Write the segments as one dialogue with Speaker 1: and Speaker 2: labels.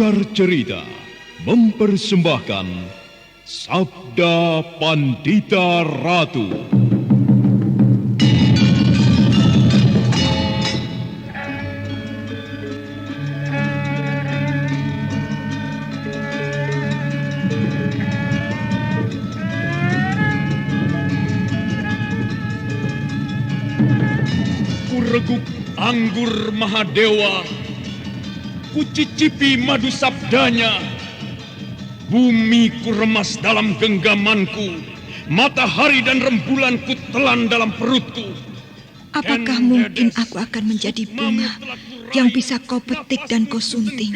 Speaker 1: Pengantar Cerita mempersembahkan Sabda Pandita Ratu. Kureguk anggur Mahadewa, kucicipi madu sabdanya. Bumi kuremas dalam genggamanku, matahari dan rembulan kutelan dalam perutku.
Speaker 2: Apakah mungkin aku akan menjadi bunga yang bisa kau petik dan kau sunting?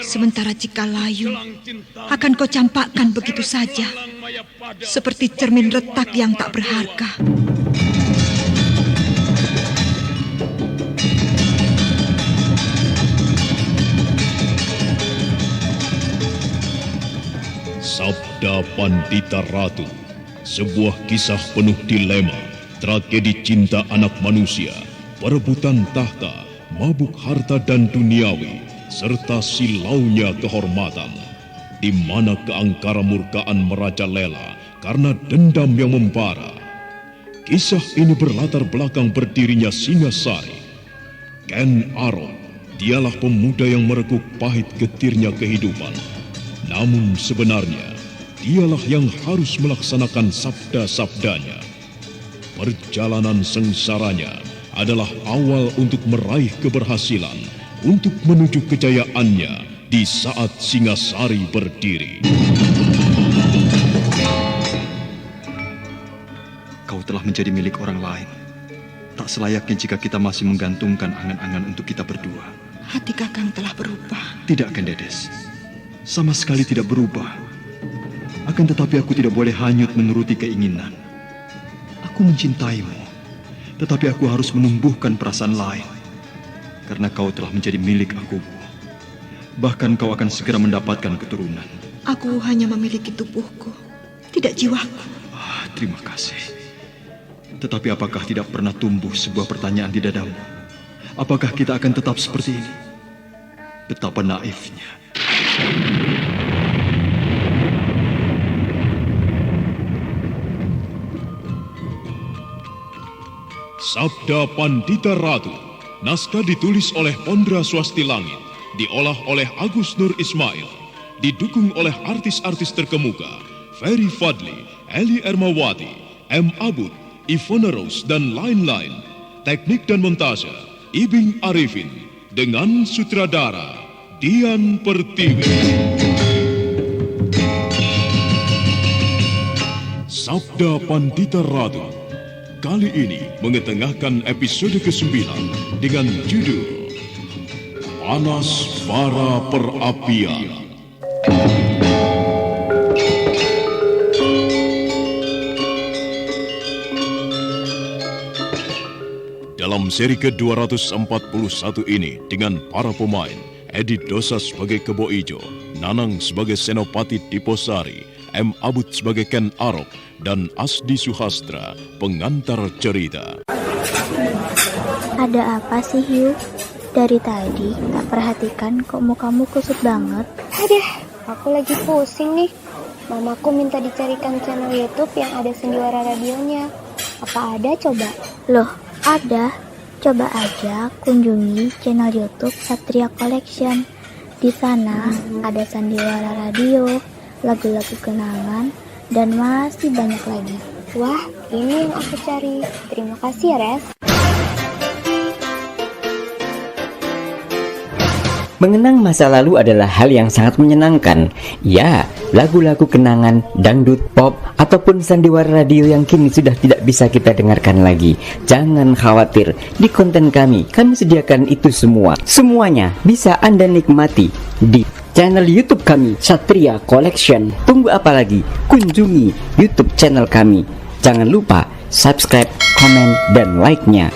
Speaker 2: Sementara jika layu, akan kau campakkan begitu saja, seperti cermin retak yang tak berharga.
Speaker 1: Sabda Pandita Ratu, sebuah kisah penuh dilema, tragedi cinta anak manusia, perebutan tahta, mabuk harta dan duniawi, serta silaunya kehormatan, di mana keangkara murkaan merajalela karena dendam yang membara. Kisah ini berlatar belakang berdirinya Singasari. Ken Arok, dialah pemuda yang merekuk pahit getirnya kehidupan. Namun sebenarnya, dialah yang harus melaksanakan sabda-sabdanya. Perjalanan sengsaranya adalah awal untuk meraih keberhasilan, untuk menuju kejayaannya di saat Singasari berdiri.
Speaker 3: Kau telah menjadi milik orang lain. Tak selayaknya jika kita masih menggantungkan angan-angan untuk kita berdua.
Speaker 2: Hati Kakang telah berubah.
Speaker 3: Tidak, Kendedes. Sama sekali tidak berubah. Akan tetapi aku tidak boleh hanyut menuruti keinginan. Aku mencintaimu, tetapi aku harus menumbuhkan perasaan lain. Karena kau telah menjadi milik aku. Bahkan kau akan segera mendapatkan keturunan.
Speaker 2: Aku hanya memiliki tubuhku, tidak jiwaku.
Speaker 3: Terima kasih. Tetapi apakah tidak pernah tumbuh sebuah pertanyaan di dadamu? Apakah kita akan tetap seperti ini? Betapa naifnya.
Speaker 1: Sabda Pandita Ratu, naskah ditulis oleh Pondra Swasti Langit, diolah oleh Agus Nur Ismail, didukung oleh artis-artis terkemuka, Ferry Fadli, Eli Ermawati, M. Abud, Ivona Rose, dan lain-lain. Teknik dan montase, Ibing Arifin, dengan sutradara Dian Pertiwi. Sabda Pandita Ratu kali ini mengetengahkan episode ke-9 dengan judul Panas Bara Perapian. Dalam seri ke-241 ini dengan para pemain Edi Dosa sebagai Kebo Ijo, Nanang sebagai Senopati Diposari, M. Abud sebagai Ken Arok, dan Asdi Suhastra, pengantar cerita.
Speaker 4: Ada apa sih, Hiu? Dari tadi tak perhatikan kok mukamu kusut banget.
Speaker 5: Aduh, aku lagi pusing nih. Mamaku minta dicarikan channel YouTube yang ada sendiwara radionya. Apa ada coba?
Speaker 4: Loh, ada. Coba aja kunjungi channel YouTube Satria Collection. Di sana ada sandiwara radio, lagu-lagu kenangan, dan masih banyak lagi.
Speaker 5: Wah, ini yang aku cari. Terima kasih ya, Res.
Speaker 6: Mengenang masa lalu adalah hal yang sangat menyenangkan. Ya, lagu-lagu kenangan, dangdut, pop, ataupun sandiwara radio yang kini sudah tidak bisa kita dengarkan lagi. Jangan khawatir, di konten kami sediakan itu semua. Semuanya bisa Anda nikmati di channel YouTube kami, Satria Collection. Tunggu apa lagi? Kunjungi YouTube channel kami. Jangan lupa subscribe, komen, dan like-nya.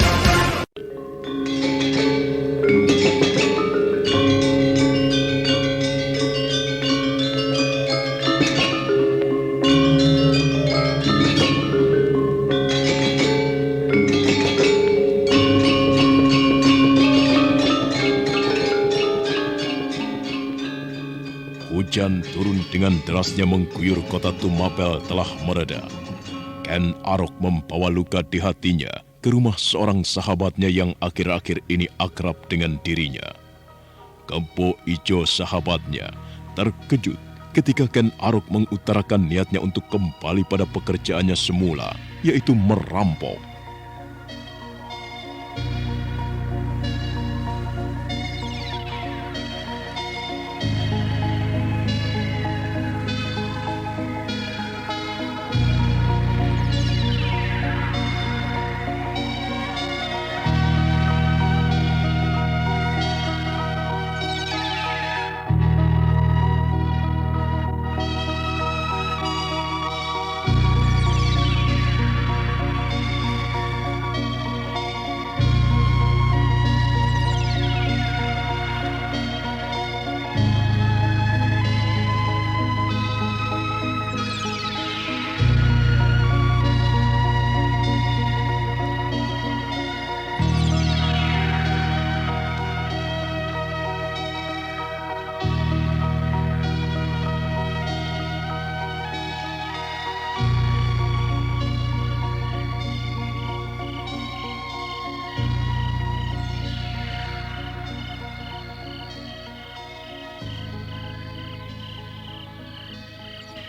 Speaker 1: dengan derasnya mengguyur kota Tumapel telah mereda, Ken Arok membawa luka di hatinya ke rumah seorang sahabatnya yang akhir-akhir ini akrab dengan dirinya. Kempo Ijo sahabatnya terkejut ketika Ken Arok mengutarakan niatnya untuk kembali pada pekerjaannya semula, yaitu merampok.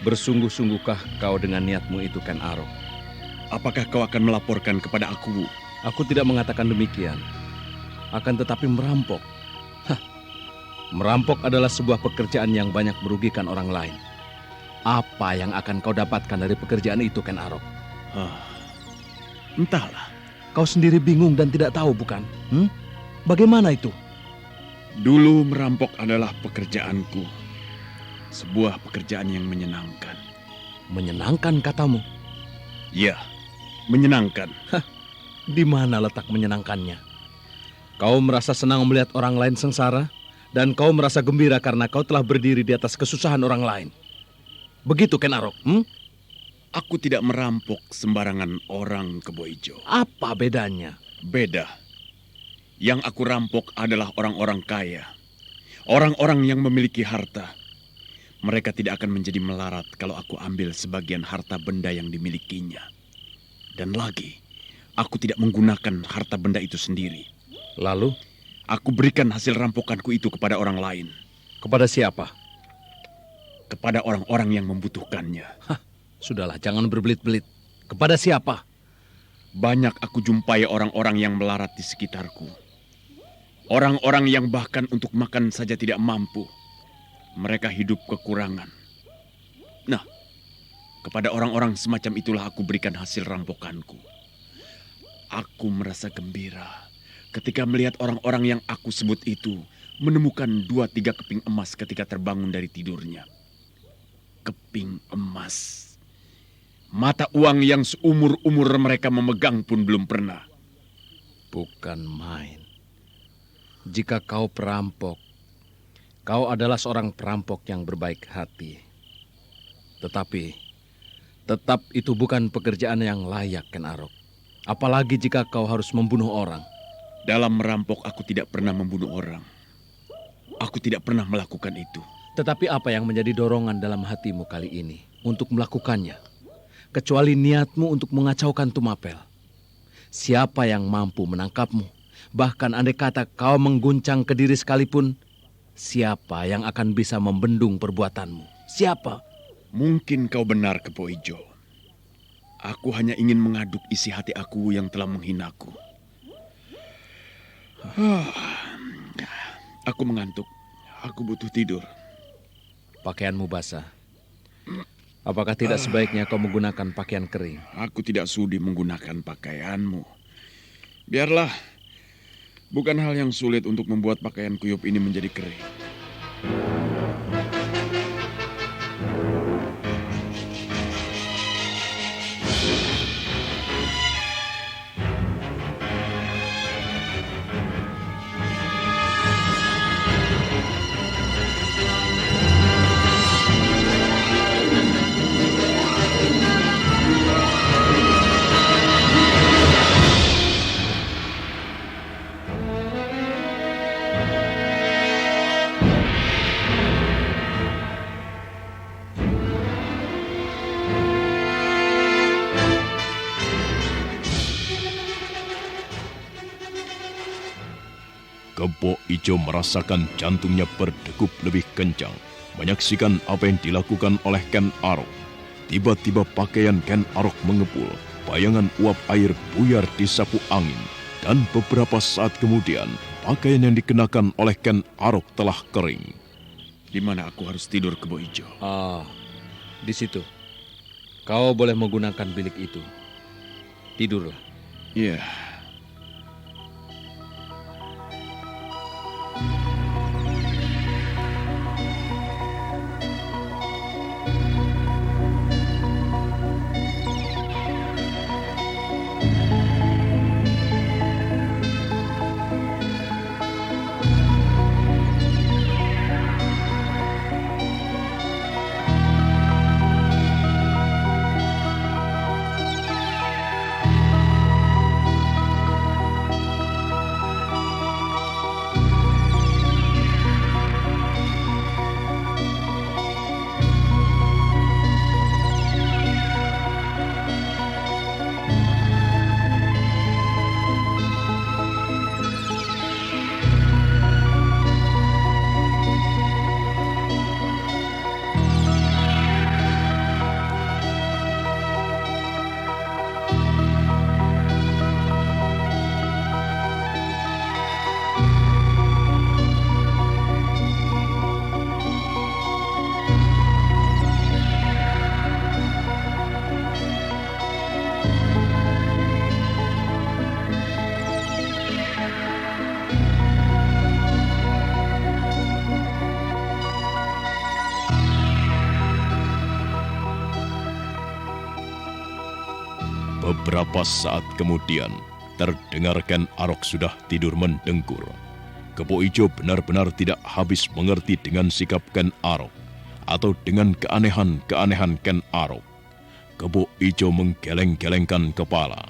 Speaker 7: Bersungguh-sungguhkah kau dengan niatmu itu, Ken Arok?
Speaker 3: Apakah kau akan melaporkan kepada aku?
Speaker 7: Aku tidak mengatakan demikian. Akan tetapi merampok. Merampok adalah sebuah pekerjaan yang banyak merugikan orang lain. Apa yang akan kau dapatkan dari pekerjaan itu, Ken Arok?
Speaker 3: Entahlah.
Speaker 7: Kau sendiri bingung dan tidak tahu, bukan? Bagaimana itu?
Speaker 3: Dulu merampok adalah pekerjaanku. Sebuah pekerjaan yang menyenangkan.
Speaker 7: Menyenangkan katamu?
Speaker 3: Ya, menyenangkan.
Speaker 7: Di mana letak menyenangkannya? Kau merasa senang melihat orang lain sengsara, dan kau merasa gembira karena kau telah berdiri di atas kesusahan orang lain. Begitu, Ken Arok?
Speaker 3: Aku tidak merampok sembarangan orang, Kebo Ijo.
Speaker 7: Apa bedanya?
Speaker 3: Beda. Yang aku rampok adalah orang-orang kaya. Orang-orang yang memiliki harta. Mereka tidak akan menjadi melarat kalau aku ambil sebagian harta benda yang dimilikinya. Dan lagi, aku tidak menggunakan harta benda itu sendiri.
Speaker 7: Lalu?
Speaker 3: Aku berikan hasil rampokanku itu kepada orang lain.
Speaker 7: Kepada siapa?
Speaker 3: Kepada orang-orang yang membutuhkannya.
Speaker 7: Sudahlah, jangan berbelit-belit. Kepada siapa?
Speaker 3: Banyak aku jumpai orang-orang yang melarat di sekitarku. Orang-orang yang bahkan untuk makan saja tidak mampu. Mereka hidup kekurangan. Nah, kepada orang-orang semacam itulah aku berikan hasil rampokanku. Aku merasa gembira ketika melihat orang-orang yang aku sebut itu menemukan 2-3 keping emas ketika terbangun dari tidurnya. Keping emas. Mata uang yang seumur-umur mereka memegang pun belum pernah.
Speaker 7: Bukan main. Jika kau perampok, kau adalah seorang perampok yang berbaik hati. Tetapi, tetap itu bukan pekerjaan yang layak, Ken Arok. Apalagi jika kau harus membunuh orang.
Speaker 3: Dalam merampok aku tidak pernah membunuh orang. Aku tidak pernah melakukan itu.
Speaker 7: Tetapi apa yang menjadi dorongan dalam hatimu kali ini untuk melakukannya? Kecuali niatmu untuk mengacaukan Tumapel. Siapa yang mampu menangkapmu? Bahkan andai kata kau mengguncang Kediri sekalipun, siapa yang akan bisa membendung perbuatanmu? Siapa?
Speaker 3: Mungkin kau benar, Kebo Ijo. Aku hanya ingin mengaduk isi hati aku yang telah menghinaku. Aku mengantuk. Aku butuh tidur.
Speaker 7: Pakaianmu basah. Apakah tidak sebaiknya kau menggunakan pakaian kering?
Speaker 3: Aku tidak sudi menggunakan pakaianmu. Biarlah. Bukan hal yang sulit untuk membuat pakaian kuyup ini menjadi kering.
Speaker 1: Kebo Ijo merasakan jantungnya berdegup lebih kencang, menyaksikan apa yang dilakukan oleh Ken Arok. Tiba-tiba pakaian Ken Arok mengepul, bayangan uap air buyar di sapu angin, dan beberapa saat kemudian pakaian yang dikenakan oleh Ken Arok telah kering.
Speaker 8: Di mana aku harus tidur, Kebo Ijo?
Speaker 7: Di situ. Kau boleh menggunakan bilik itu. Tidurlah.
Speaker 8: Iya.
Speaker 1: Beberapa saat kemudian, terdengar Ken Arok sudah tidur mendengkur. Kebo Ijo benar-benar tidak habis mengerti dengan sikap Ken Arok atau dengan keanehan-keanehan Ken Arok. Kebo Ijo menggeleng-gelengkan kepala.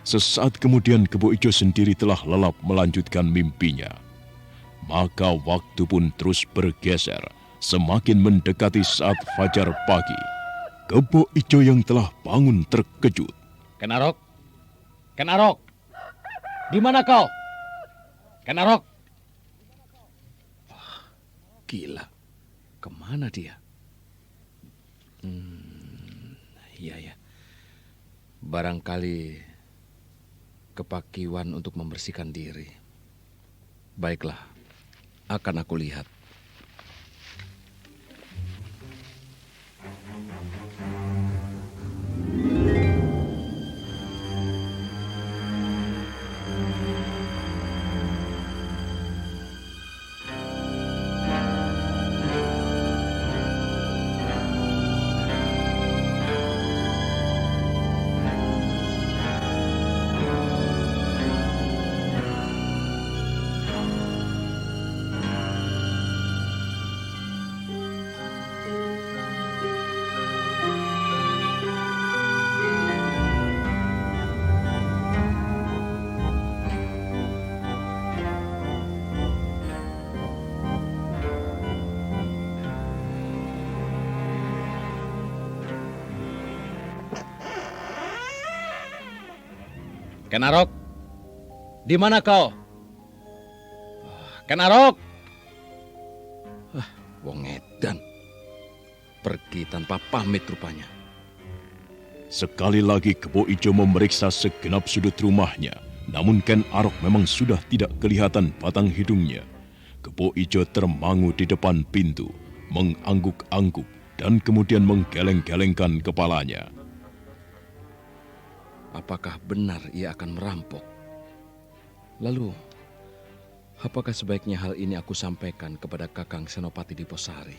Speaker 1: Sesaat kemudian Kebo Ijo sendiri telah lelap melanjutkan mimpinya. Maka waktu pun terus bergeser, semakin mendekati saat fajar pagi. Kebo Ijo yang telah bangun terkejut.
Speaker 7: Ken Arok? Ken Arok? Di mana kau? Ken Arok? Wah, gila. Kemana dia? Iya. Barangkali kepakiwan untuk membersihkan diri. Baiklah, akan aku lihat. Ken Arok, di mana kau? Ken Arok! Wong edan. Pergi tanpa pamit rupanya.
Speaker 1: Sekali lagi Kebo Ijo memeriksa segenap sudut rumahnya. Namun Ken Arok memang sudah tidak kelihatan batang hidungnya. Kebo Ijo termangu di depan pintu, mengangguk-angguk dan kemudian menggeleng-gelengkan kepalanya.
Speaker 7: Apakah benar ia akan merampok? Lalu, apakah sebaiknya hal ini aku sampaikan kepada Kakang Senopati Diposari?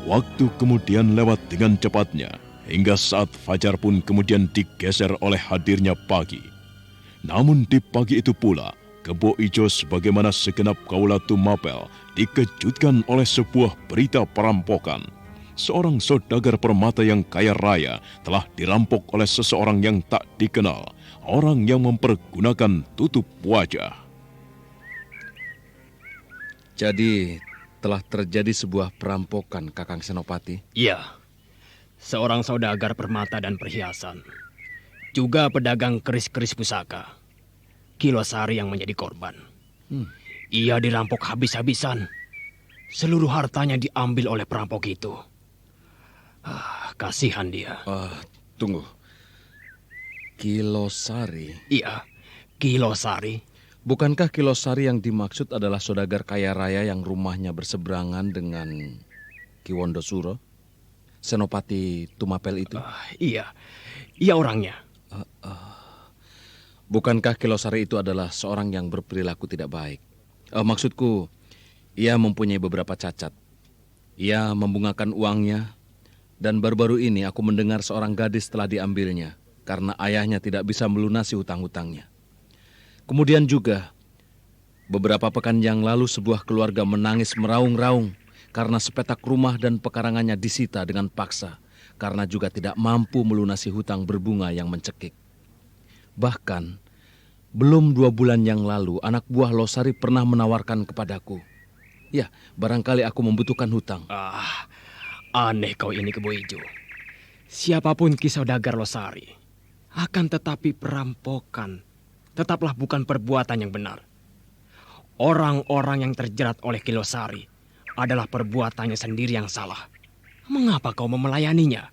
Speaker 1: Waktu kemudian lewat dengan cepatnya. Hingga saat fajar pun kemudian digeser oleh hadirnya pagi. Namun di pagi itu pula, Kebo Ijo sebagaimana segenap kaula Tumapel dikejutkan oleh sebuah berita perampokan. seorang saudagar permata yang kaya raya telah dirampok oleh seseorang yang tak dikenal, orang yang mempergunakan tutup wajah.
Speaker 7: Jadi, telah terjadi sebuah perampokan, Kakang Senopati?
Speaker 9: Iya, seorang saudagar permata dan perhiasan. Juga pedagang keris-keris pusaka. Kilosari yang menjadi korban. Ia dirampok habis-habisan. Seluruh hartanya diambil oleh perampok itu. Kasihan dia.
Speaker 7: Tunggu. Kilosari?
Speaker 9: Iya, Kilosari.
Speaker 7: Bukankah Kilosari yang dimaksud adalah saudagar kaya raya yang rumahnya berseberangan dengan Ki Wondosuro? Senopati Tumapel itu?
Speaker 9: Iya, ia orangnya.
Speaker 7: Bukankah Kilosari itu adalah seorang yang berperilaku tidak baik? Maksudku, ia mempunyai beberapa cacat. Ia membungakan uangnya, dan baru-baru ini aku mendengar seorang gadis telah diambilnya karena ayahnya tidak bisa melunasi hutang-hutangnya. Kemudian juga, beberapa pekan yang lalu sebuah keluarga menangis meraung-raung karena sepetak rumah dan pekarangannya disita dengan paksa karena juga tidak mampu melunasi hutang berbunga yang mencekik. Bahkan, belum 2 bulan yang lalu anak buah Losari pernah menawarkan kepadaku. Ya, barangkali aku membutuhkan hutang.
Speaker 9: Aneh kau ini, Kebo Ijo. Siapapun Ki Saudagar Losari, akan tetapi perampokan tetaplah bukan perbuatan yang benar. Orang-orang yang terjerat oleh Ki Losari adalah perbuatannya sendiri yang salah. Mengapa kau memelayaninya?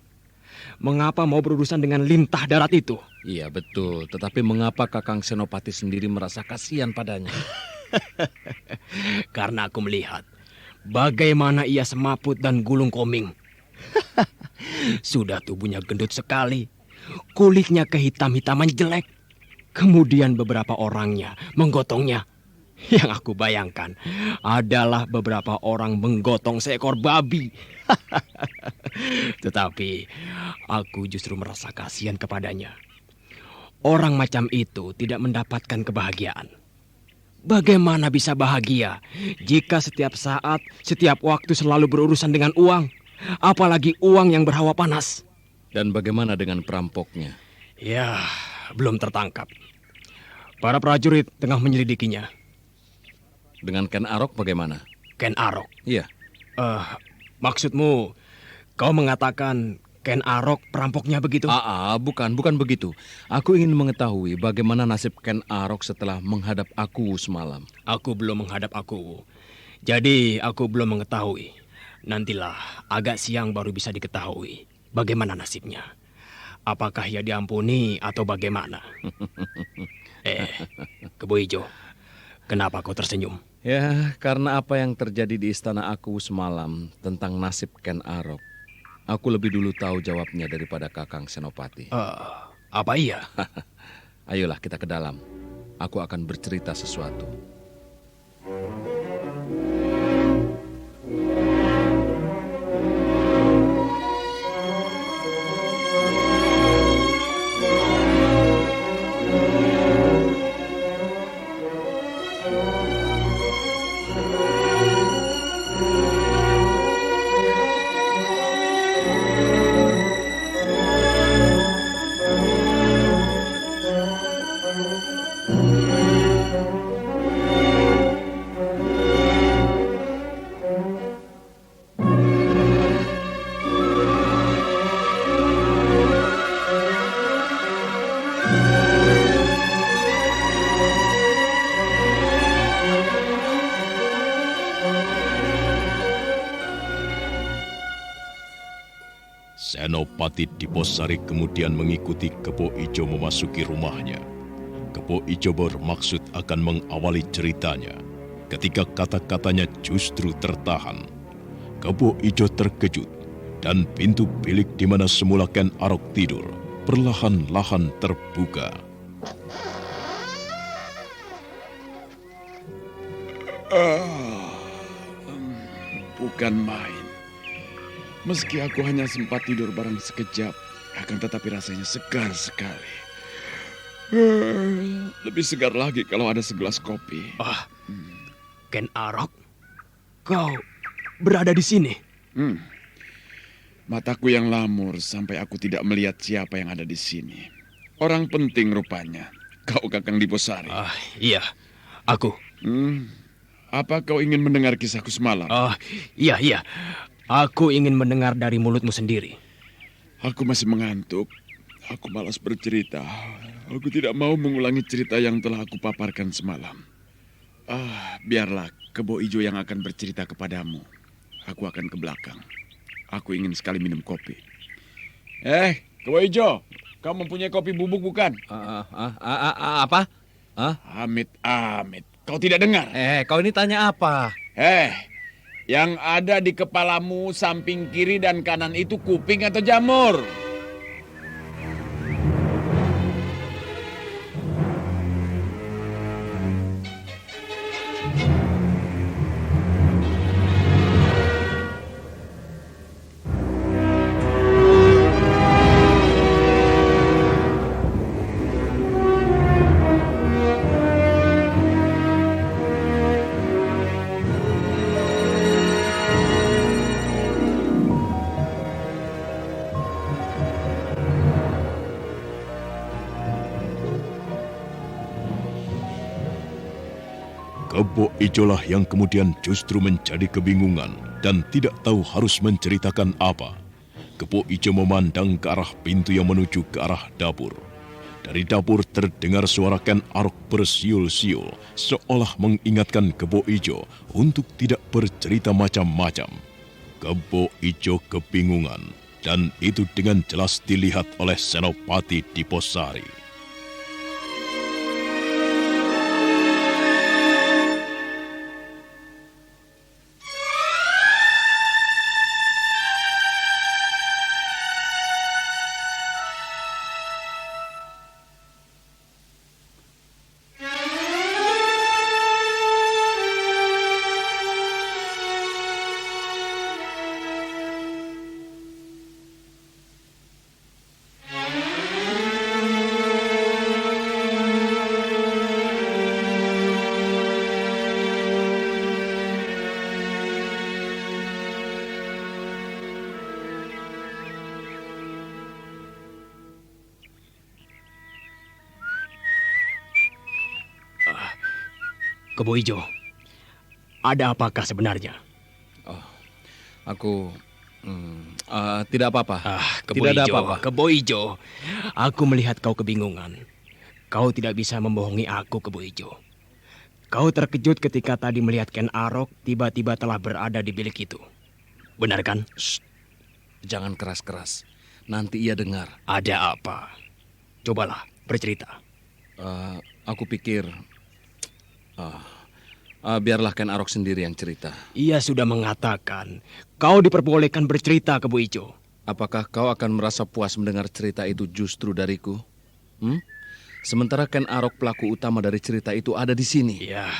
Speaker 9: Mengapa mau berurusan dengan lintah darat itu?
Speaker 7: Iya, betul. Tetapi mengapa Kakang Senopati sendiri merasa kasihan padanya?
Speaker 9: Karena aku melihat bagaimana ia semaput dan gulung koming. Sudah tubuhnya gendut sekali, kulitnya kehitam-hitaman jelek. Kemudian beberapa orangnya menggotongnya. Yang aku bayangkan adalah beberapa orang menggotong seekor babi. Tetapi aku justru merasa kasihan kepadanya. Orang macam itu tidak mendapatkan kebahagiaan. Bagaimana bisa bahagia jika setiap saat, setiap waktu selalu berurusan dengan uang, apalagi uang yang berhawa panas?
Speaker 7: Dan bagaimana dengan perampoknya?
Speaker 9: Ya, belum tertangkap. Para prajurit tengah menyelidikinya.
Speaker 7: Dengan Ken Arok bagaimana?
Speaker 9: Ken Arok?
Speaker 7: Iya.
Speaker 9: Maksudmu kau mengatakan Ken Arok perampoknya begitu?
Speaker 7: Bukan begitu. Aku ingin mengetahui bagaimana nasib Ken Arok setelah menghadap aku semalam.
Speaker 9: Aku belum menghadap aku. Jadi aku belum mengetahui. Nantilah agak siang baru bisa diketahui bagaimana nasibnya. Apakah ia diampuni atau bagaimana? Kebo Ijo, kenapa kau tersenyum?
Speaker 7: Ya, karena apa yang terjadi di istana aku semalam tentang nasib Ken Arok. Aku lebih dulu tahu jawabnya daripada Kakang Senopati.
Speaker 9: Apa iya?
Speaker 7: Ayolah kita ke dalam. Aku akan bercerita sesuatu.
Speaker 1: Senopati Diposari kemudian mengikuti Kebo Ijo memasuki rumahnya. Kebo Ijo bermaksud akan mengawali ceritanya. Ketika kata-katanya justru tertahan. Kebo Ijo terkejut dan pintu bilik di mana semula Ken Arok tidur perlahan-lahan terbuka.
Speaker 8: Bukan main. Meski aku hanya sempat tidur barang sekejap, akan tetapi rasanya segar sekali. Lebih segar lagi kalau ada segelas kopi.
Speaker 9: Ken Arok, kau berada di sini?
Speaker 8: Mataku yang lamur sampai aku tidak melihat siapa yang ada di sini. Orang penting rupanya. Kau Kakang Diposari.
Speaker 9: Iya, aku.
Speaker 8: Apa kau ingin mendengar kisahku semalam?
Speaker 9: Iya. Aku ingin mendengar dari mulutmu sendiri.
Speaker 8: Aku masih mengantuk. Aku malas bercerita. Aku tidak mau mengulangi cerita yang telah aku paparkan semalam. Biarlah Kebo Ijo yang akan bercerita kepadamu. Aku akan ke belakang. Aku ingin sekali minum kopi. Kebo Ijo, kau mempunyai kopi bubuk bukan?
Speaker 7: Apa?
Speaker 8: Amit, kau tidak dengar?
Speaker 7: Kau ini tanya apa?
Speaker 8: Yang ada di kepalamu samping kiri dan kanan itu kuping atau jamur?
Speaker 1: Kebo Ijolah yang kemudian justru menjadi kebingungan dan tidak tahu harus menceritakan apa. Kebo Ijo memandang ke arah pintu yang menuju ke arah dapur. Dari dapur terdengar suara Ken Arok bersiul-siul, seolah mengingatkan Kebo Ijo untuk tidak bercerita macam-macam. Kebo Ijo kebingungan, dan itu dengan jelas dilihat oleh Senopati Diposari.
Speaker 9: Kebo Ijo, ada apakah sebenarnya?
Speaker 7: Aku tidak apa-apa.
Speaker 9: Tidak ada apa-apa. Kebo Ijo, aku melihat kau kebingungan. Kau tidak bisa membohongi aku, Kebo Ijo. Kau terkejut ketika tadi melihat Ken Arok tiba-tiba telah berada di bilik itu. Benar kan?
Speaker 7: Shh. Jangan keras-keras. Nanti ia dengar.
Speaker 9: Ada apa? Cobalah bercerita.
Speaker 7: Aku pikir biarlah Ken Arok sendiri yang cerita.
Speaker 9: Ia sudah mengatakan kau diperbolehkan bercerita, Kebo Ijo.
Speaker 7: Apakah kau akan merasa puas mendengar cerita itu justru dariku? Sementara Ken Arok pelaku utama dari cerita itu ada di sini.
Speaker 9: Ya,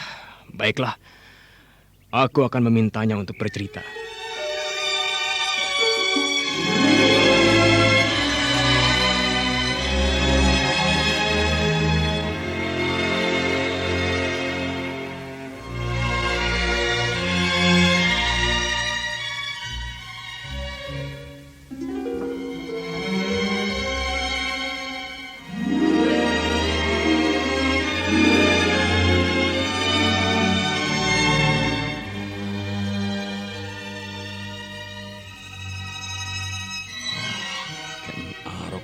Speaker 9: baiklah. Aku akan memintanya untuk bercerita.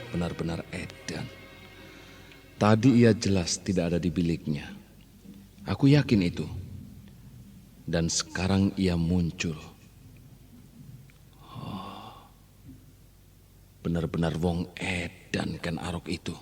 Speaker 7: Benar-benar edan. Tadi ia jelas tidak ada di biliknya. Aku yakin itu. Dan sekarang ia muncul. Benar-benar wong edan Ken Arok itu.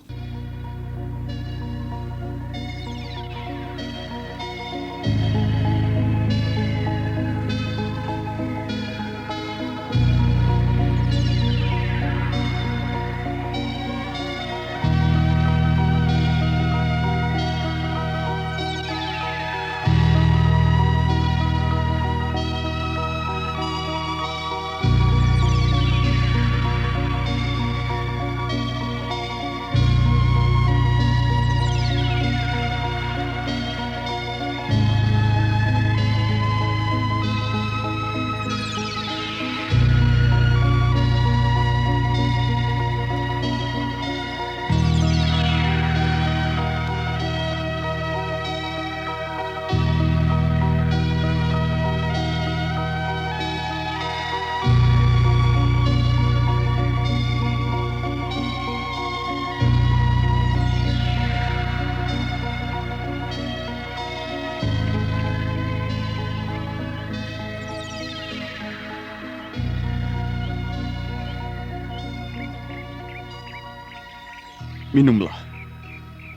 Speaker 8: Minumlah.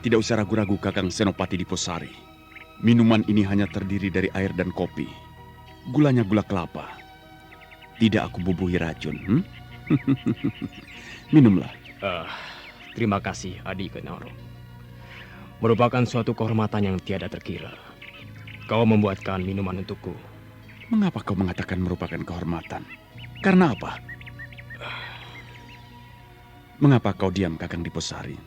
Speaker 8: Tidak usah ragu-ragu Kakang Senopati Diposari. Minuman ini hanya terdiri dari air dan kopi. Gulanya gula kelapa. Tidak aku bubuhi racun. Minumlah.
Speaker 9: Terima kasih, Adi Ken Arok. Merupakan suatu kehormatan yang tiada terkira. Kau membuatkan minuman untukku.
Speaker 8: Mengapa kau mengatakan merupakan kehormatan? Karena apa? Mengapa kau diam, Kakang Diposari?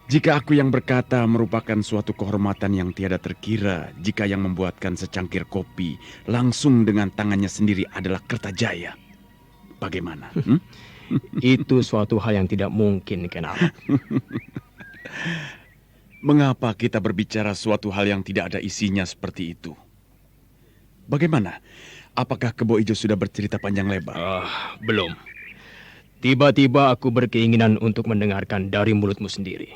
Speaker 8: Jika aku yang berkata merupakan suatu kehormatan yang tiada terkira, jika yang membuatkan secangkir kopi langsung dengan tangannya sendiri adalah Kertajaya, bagaimana?
Speaker 9: Itu suatu hal yang tidak mungkin, Ken Arok.
Speaker 8: Mengapa kita berbicara suatu hal yang tidak ada isinya seperti itu? Bagaimana? Apakah Kebo Ijo sudah bercerita panjang lebar?
Speaker 9: Belum. Tiba-tiba aku berkeinginan untuk mendengarkan dari mulutmu sendiri.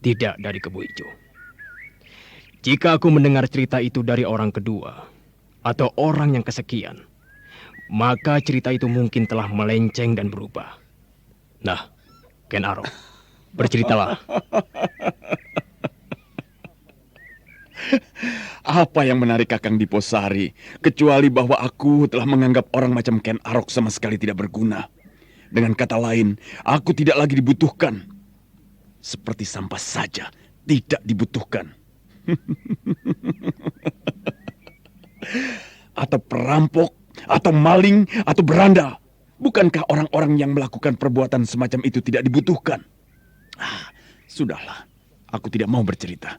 Speaker 9: Tidak dari Kebo Ijo. Jika aku mendengar cerita itu dari orang kedua, atau orang yang kesekian, maka cerita itu mungkin telah melenceng dan berubah. Nah, Ken Arok, berceritalah.
Speaker 8: Apa yang menarik Kakang Diposari, kecuali bahwa aku telah menganggap orang macam Ken Arok sama sekali tidak berguna. Dengan kata lain, aku tidak lagi dibutuhkan. Seperti sampah saja, tidak dibutuhkan. Atau perampok, atau maling, atau beranda. Bukankah orang-orang yang melakukan perbuatan semacam itu tidak dibutuhkan? Sudahlah, aku tidak mau bercerita.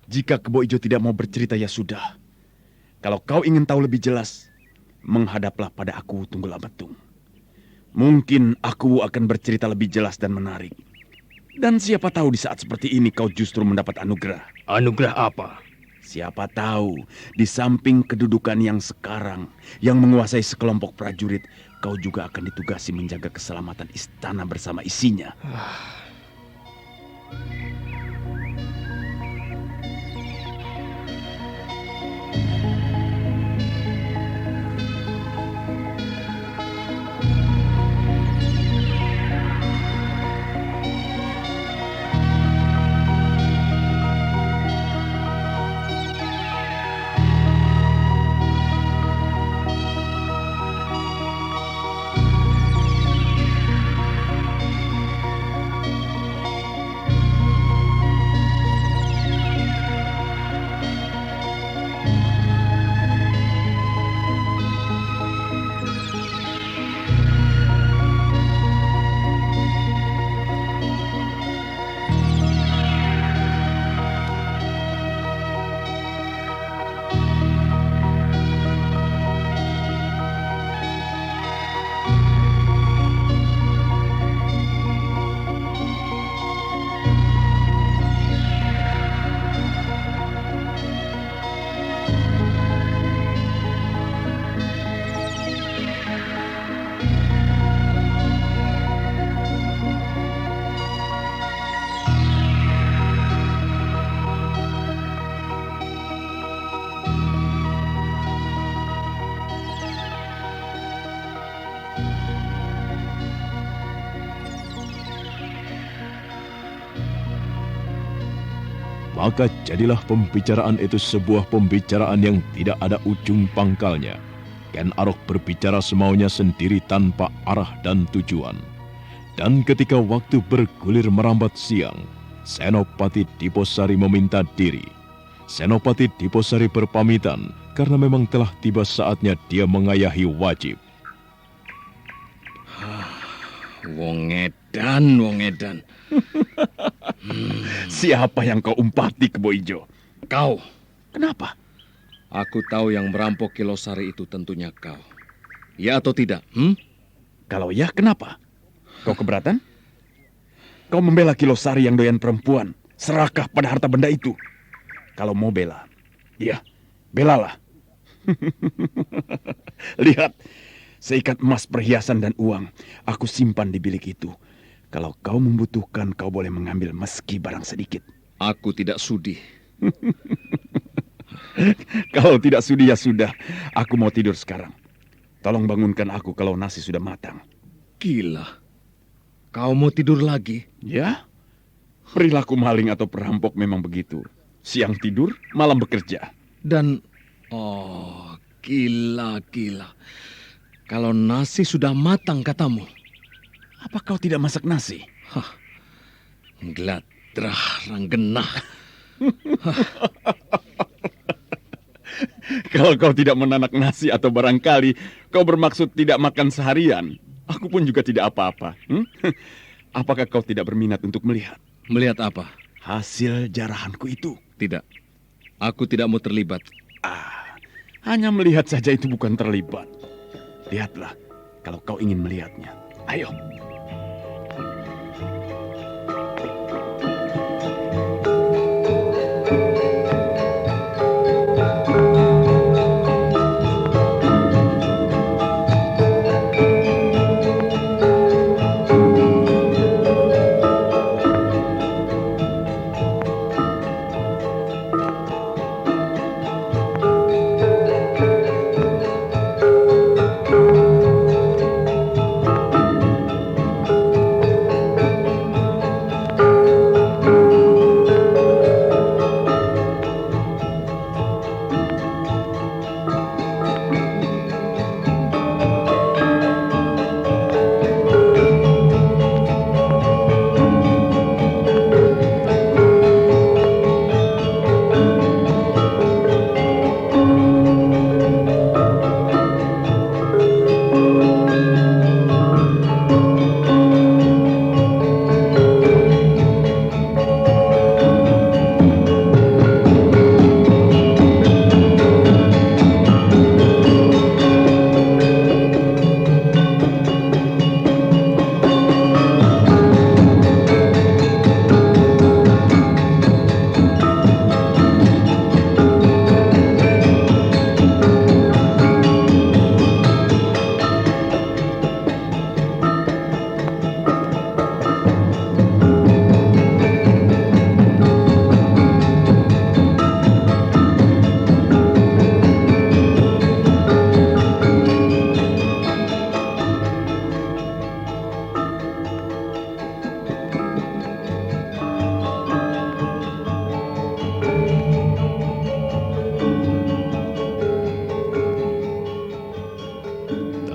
Speaker 8: Jika Kebo Ijo tidak mau bercerita, ya sudah. Kalau kau ingin tahu lebih jelas, menghadaplah pada aku Tunggul Ametung. Mungkin aku akan bercerita lebih jelas dan menarik. Dan siapa tahu di saat seperti ini kau justru mendapat anugerah.
Speaker 9: Anugerah apa?
Speaker 8: Siapa tahu di samping kedudukan yang sekarang, yang menguasai sekelompok prajurit, kau juga akan ditugasi menjaga keselamatan istana bersama isinya.
Speaker 1: Maka jadilah pembicaraan itu sebuah pembicaraan yang tidak ada ujung pangkalnya. Ken Arok berbicara semaunya sendiri tanpa arah dan tujuan. Dan ketika waktu bergulir merambat siang, Senopati Diposari meminta diri. Senopati Diposari berpamitan karena memang telah tiba saatnya dia mengayahi wajib.
Speaker 7: Wong edan.
Speaker 8: Siapa yang kau umpati, Kebo Ijo?
Speaker 7: Kau.
Speaker 8: Kenapa?
Speaker 7: Aku tahu yang merampok Kilosari itu tentunya kau. Ya atau tidak?
Speaker 8: Kalau ya, kenapa? Kau keberatan? Kau membela Kilosari yang doyan perempuan, serakah pada harta benda itu. Kalau mau bela, ya, belalah. Lihat, seikat emas, perhiasan, dan uang aku simpan di bilik itu. Kalau kau membutuhkan, kau boleh mengambil meski barang sedikit.
Speaker 7: Aku tidak sudi.
Speaker 8: Kalau tidak sudi, ya sudah. Aku mau tidur sekarang. Tolong bangunkan aku kalau nasi sudah matang.
Speaker 7: Gila. Kau mau tidur lagi?
Speaker 8: Ya, perilaku maling atau perampok memang begitu. Siang tidur, malam bekerja.
Speaker 7: Dan, oh, gila. Kalau nasi sudah matang katamu.
Speaker 8: Apa kau tidak masak nasi?
Speaker 7: Gladrah ranggenah.
Speaker 8: Kalau kau tidak menanak nasi atau barangkali kau bermaksud tidak makan seharian, aku pun juga tidak apa-apa. Apakah kau tidak berminat untuk melihat?
Speaker 7: Melihat apa?
Speaker 8: Hasil jarahanku itu.
Speaker 7: Tidak. Aku tidak mau terlibat.
Speaker 8: Hanya melihat saja itu bukan terlibat. Lihatlah kalau kau ingin melihatnya. Ayo.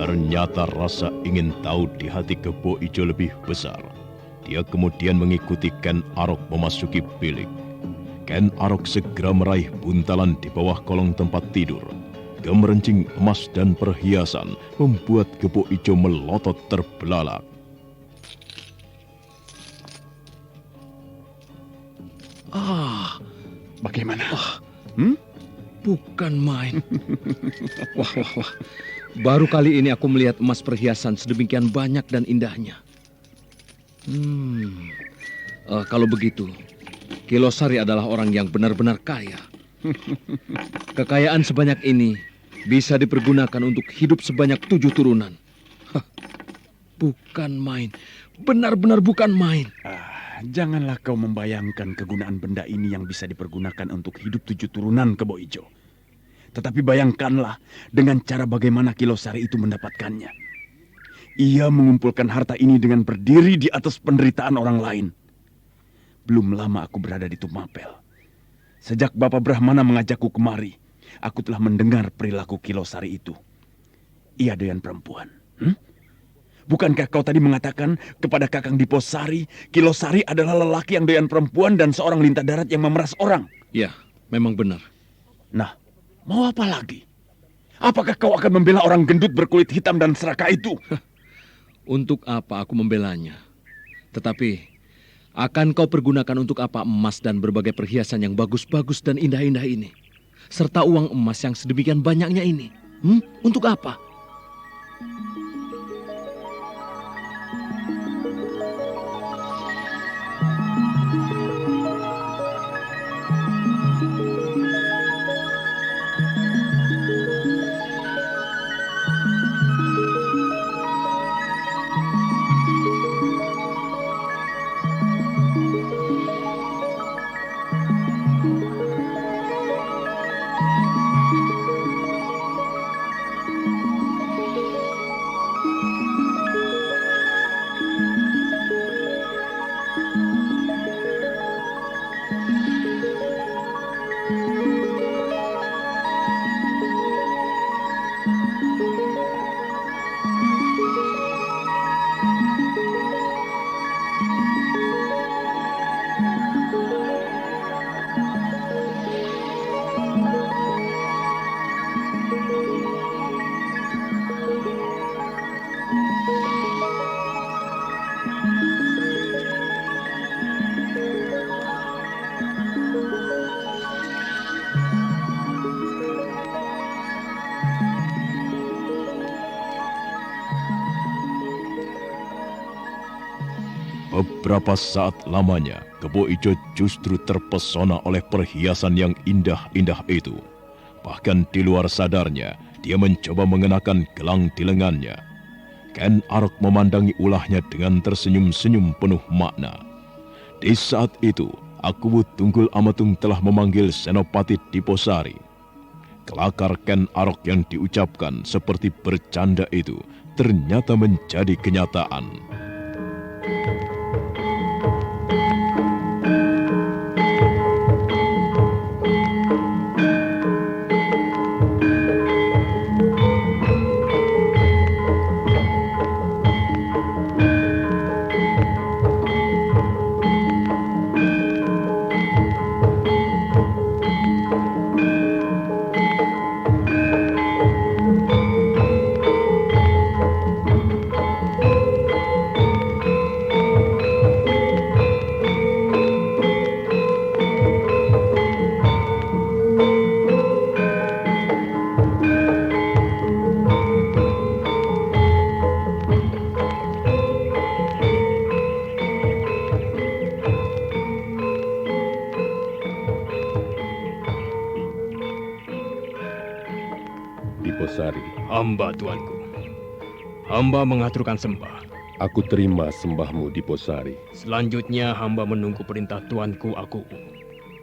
Speaker 1: Ternyata rasa ingin tahu di hati Kebo Ijo lebih besar. Dia kemudian mengikuti Ken Arok memasuki bilik. Ken Arok segera meraih buntalan di bawah kolong tempat tidur. Gemerencing emas dan perhiasan membuat Kebo Ijo melotot terbelalak.
Speaker 8: Bagaimana?
Speaker 7: Bukan main. Wah. Baru kali ini aku melihat emas perhiasan sedemikian banyak dan indahnya. Kalau begitu, Kilosari adalah orang yang benar-benar kaya. Kekayaan sebanyak ini bisa dipergunakan untuk hidup sebanyak 7 turunan. Bukan main. Benar-benar bukan main.
Speaker 8: Janganlah kau membayangkan kegunaan benda ini yang bisa dipergunakan untuk hidup 7 turunan Kebo Ijo. Tetapi bayangkanlah dengan cara bagaimana Kilosari itu mendapatkannya. Ia mengumpulkan harta ini dengan berdiri di atas penderitaan orang lain. Belum lama aku berada di Tumapel. Sejak Bapak Brahmana mengajakku kemari, aku telah mendengar perilaku Kilosari itu. Ia doyan perempuan. Bukankah kau tadi mengatakan kepada Kakang Diposari, Kilosari adalah lelaki yang doyan perempuan dan seorang lintah darat yang memeras orang?
Speaker 7: Ya, memang benar.
Speaker 8: Nah, mau apa lagi? Apakah kau akan membela orang gendut berkulit hitam dan serakah itu?
Speaker 7: Untuk apa aku membelanya? Tetapi, akan kau pergunakan untuk apa emas dan berbagai perhiasan yang bagus-bagus dan indah-indah ini? Serta uang emas yang sedemikian banyaknya ini? Untuk apa?
Speaker 1: Beberapa saat lamanya, Kebo Ijo justru terpesona oleh perhiasan yang indah-indah itu. Bahkan di luar sadarnya, dia mencoba mengenakan gelang di lengannya. Ken Arok memandangi ulahnya dengan tersenyum-senyum penuh makna. Di saat itu, Akuwu Tunggul Amatung telah memanggil Senopati Diposari. Kelakar Ken Arok yang diucapkan seperti bercanda itu ternyata menjadi kenyataan.
Speaker 10: Diposari.
Speaker 9: Hamba, tuanku. Hamba mengaturkan sembah.
Speaker 10: Aku terima sembahmu, Diposari.
Speaker 9: Selanjutnya hamba menunggu perintah tuanku Akuwu.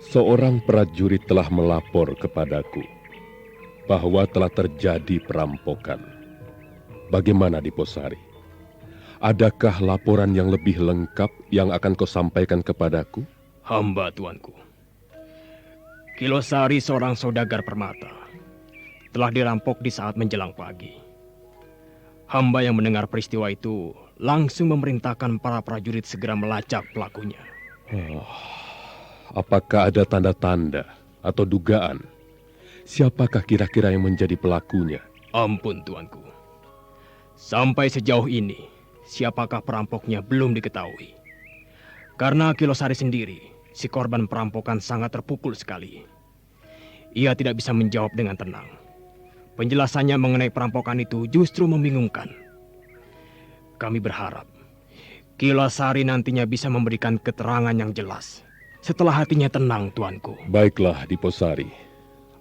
Speaker 10: Seorang prajurit telah melapor kepadaku bahwa telah terjadi perampokan. Bagaimana, Diposari? Adakah laporan yang lebih lengkap yang akan kau sampaikan kepadaku?
Speaker 9: Hamba, tuanku. Kilosari, seorang saudagar permata, telah dirampok di saat menjelang pagi. Hamba yang mendengar peristiwa itu langsung memerintahkan para prajurit segera melacak pelakunya.
Speaker 10: Apakah ada tanda-tanda atau dugaan? Siapakah kira-kira yang menjadi pelakunya?
Speaker 9: Ampun, tuanku. Sampai sejauh ini, siapakah perampoknya belum diketahui. Karena Kilosari sendiri, si korban perampokan sangat terpukul sekali. Ia tidak bisa menjawab dengan tenang. Penjelasannya mengenai perampokan itu justru membingungkan. Kami berharap Kilosari nantinya bisa memberikan keterangan yang jelas setelah hatinya tenang, tuanku.
Speaker 10: Baiklah, Diposari.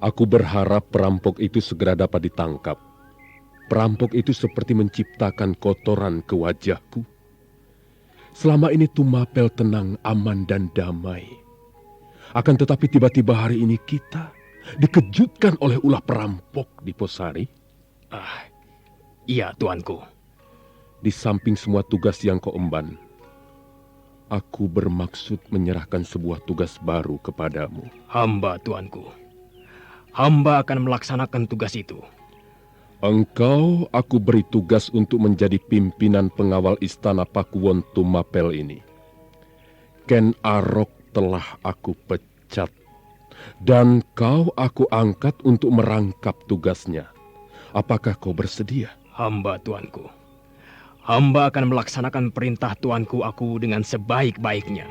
Speaker 10: Aku berharap perampok itu segera dapat ditangkap. Perampok itu seperti menciptakan kotoran ke wajahku. Selama ini Tumapel tenang, aman, dan damai. Akan tetapi tiba-tiba hari ini kita dikejutkan oleh ulah perampok, Diposari.
Speaker 9: Iya, tuanku.
Speaker 10: Di samping semua tugas yang kau emban, aku bermaksud menyerahkan sebuah tugas baru kepadamu.
Speaker 9: Hamba, tuanku. Hamba akan melaksanakan tugas itu.
Speaker 10: Engkau aku beri tugas untuk menjadi pimpinan pengawal istana Pakuwon Tumapel ini. Ken Arok telah aku pecat. Dan kau aku angkat untuk merangkap tugasnya. Apakah kau bersedia?
Speaker 9: Hamba, tuanku. Hamba akan melaksanakan perintah tuanku aku dengan sebaik-baiknya.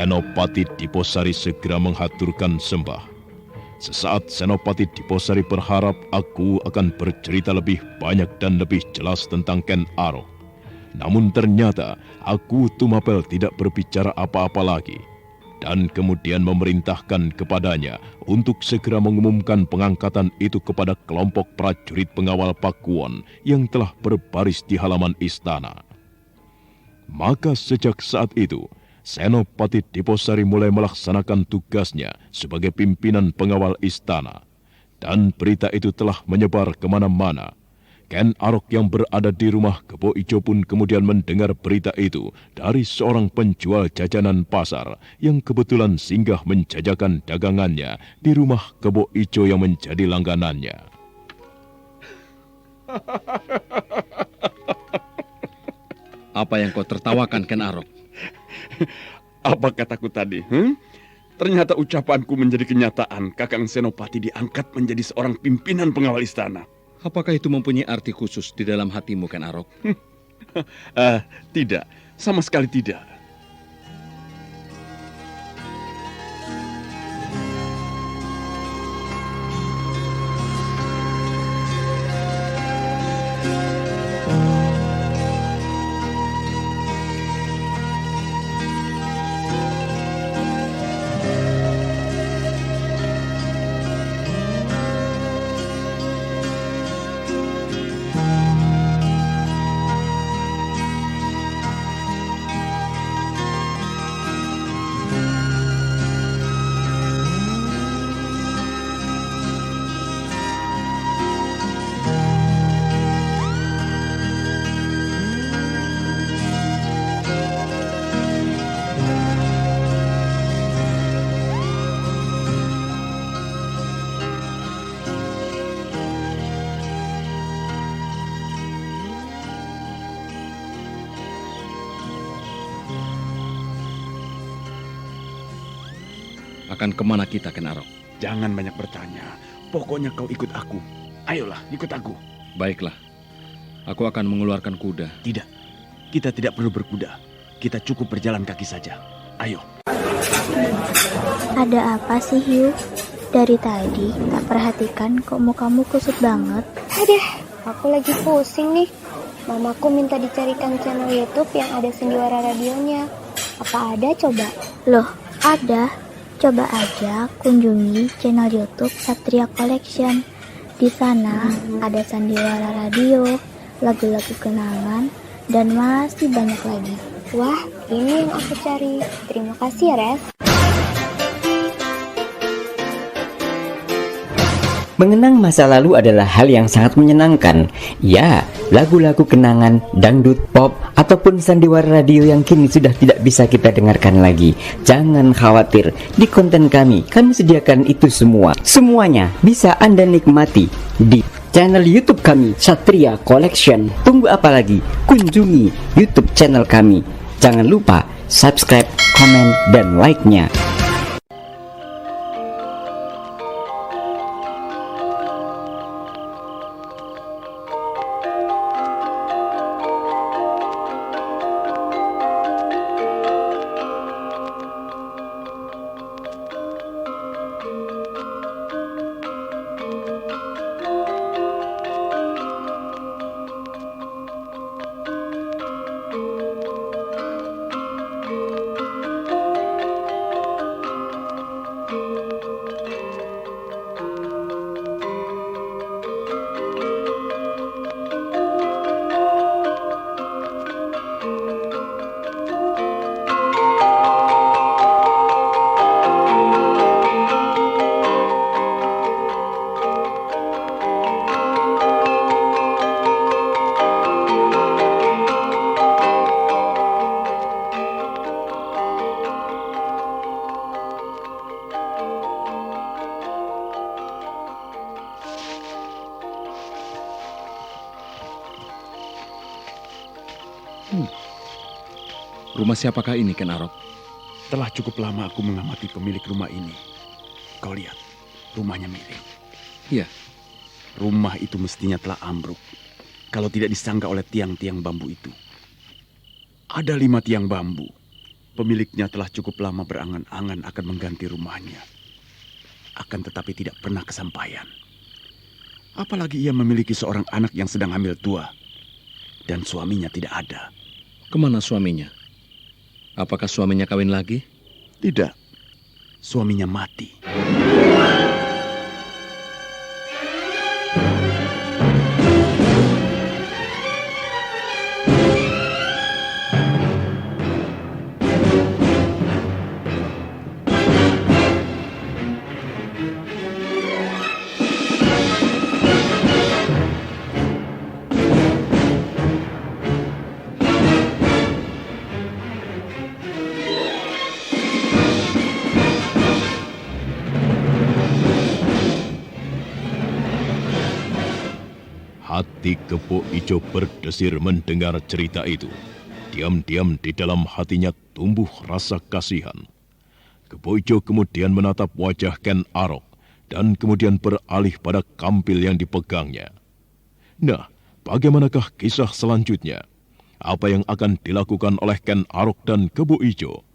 Speaker 1: Senopati Diposari segera menghaturkan sembah. Sesaat Senopati Diposari berharap aku akan bercerita lebih banyak dan lebih jelas tentang Ken Arok. Namun ternyata aku Tumapel tidak berbicara apa-apa lagi. dan kemudian memerintahkan kepadanya untuk segera mengumumkan pengangkatan itu kepada kelompok prajurit pengawal Pakuwon yang telah berbaris di halaman istana. Maka sejak saat itu, Senopati Diposari mulai melaksanakan tugasnya sebagai pimpinan pengawal istana. Dan berita itu telah menyebar kemana-mana. Ken Arok yang berada di rumah Kebo Ijo pun kemudian mendengar berita itu dari seorang penjual jajanan pasar yang kebetulan singgah menjajakan dagangannya di rumah Kebo Ijo yang menjadi langganannya.
Speaker 7: Apa yang kau tertawakan, Ken Arok?
Speaker 8: Apa kataku tadi? Ternyata ucapanku menjadi kenyataan. Kakang Senopati diangkat menjadi seorang pimpinan pengawal istana.
Speaker 7: Apakah itu mempunyai arti khusus di dalam hatimu, Ken Arok?
Speaker 8: Tidak, sama sekali tidak.
Speaker 7: Akan kemana kita, Ken Arok?
Speaker 8: Jangan banyak bertanya. Pokoknya kau ikut aku. Ayolah, ikut aku.
Speaker 7: Baiklah. Aku akan mengeluarkan kuda.
Speaker 8: Tidak. Kita tidak perlu berkuda. Kita cukup berjalan kaki saja. Ayo.
Speaker 4: Ada apa sih, Hugh? Dari tadi tak perhatikan kok mukamu kusut banget.
Speaker 5: Aduh, aku lagi pusing nih. Mamaku minta dicarikan channel YouTube yang ada sendiwara radionya. Apa ada coba?
Speaker 4: Loh, ada. Coba aja kunjungi channel YouTube Satria Collection. Di sana ada sandiwara radio, lagu-lagu kenangan, dan masih banyak lagi.
Speaker 5: Wah, ini yang aku cari. Terima kasih ya, Res.
Speaker 6: Mengenang masa lalu adalah hal yang sangat menyenangkan. Ya, lagu-lagu kenangan, dangdut, pop, ataupun sandiwara radio yang kini sudah tidak bisa kita dengarkan lagi. Jangan khawatir, di konten kami sediakan itu semua. Semuanya bisa Anda nikmati di channel YouTube kami, Satria Collection. Tunggu apa lagi? Kunjungi YouTube channel kami. Jangan lupa subscribe, komen, dan like-nya.
Speaker 7: Rumah siapakah ini, Ken Arok?
Speaker 8: Telah cukup lama aku mengamati pemilik rumah ini. Kau lihat, rumahnya miring.
Speaker 7: Iya.
Speaker 8: Rumah itu mestinya telah ambruk kalau tidak disangga oleh tiang-tiang bambu itu. Ada 5 tiang bambu. Pemiliknya telah cukup lama berangan-angan akan mengganti rumahnya. Akan tetapi tidak pernah kesampaian. Apalagi ia memiliki seorang anak yang sedang hamil tua. Dan suaminya tidak ada.
Speaker 7: Kemana suaminya? Apakah suaminya kawin lagi?
Speaker 8: Tidak. suaminya mati.
Speaker 1: Hati Kebo Ijo berdesir mendengar cerita itu. Diam-diam di dalam hatinya tumbuh rasa kasihan. Kebo Ijo kemudian menatap wajah Ken Arok dan kemudian beralih pada kampil yang dipegangnya. Nah, bagaimanakah kisah selanjutnya? Apa yang akan dilakukan oleh Ken Arok dan Kebo Ijo?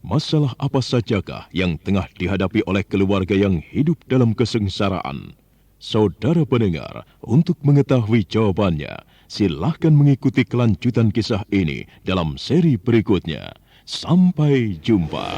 Speaker 1: Masalah apa sajakah yang tengah dihadapi oleh keluarga yang hidup dalam kesengsaraan? Saudara pendengar, untuk mengetahui jawabannya, silahkan mengikuti kelanjutan kisah ini dalam seri berikutnya. Sampai jumpa.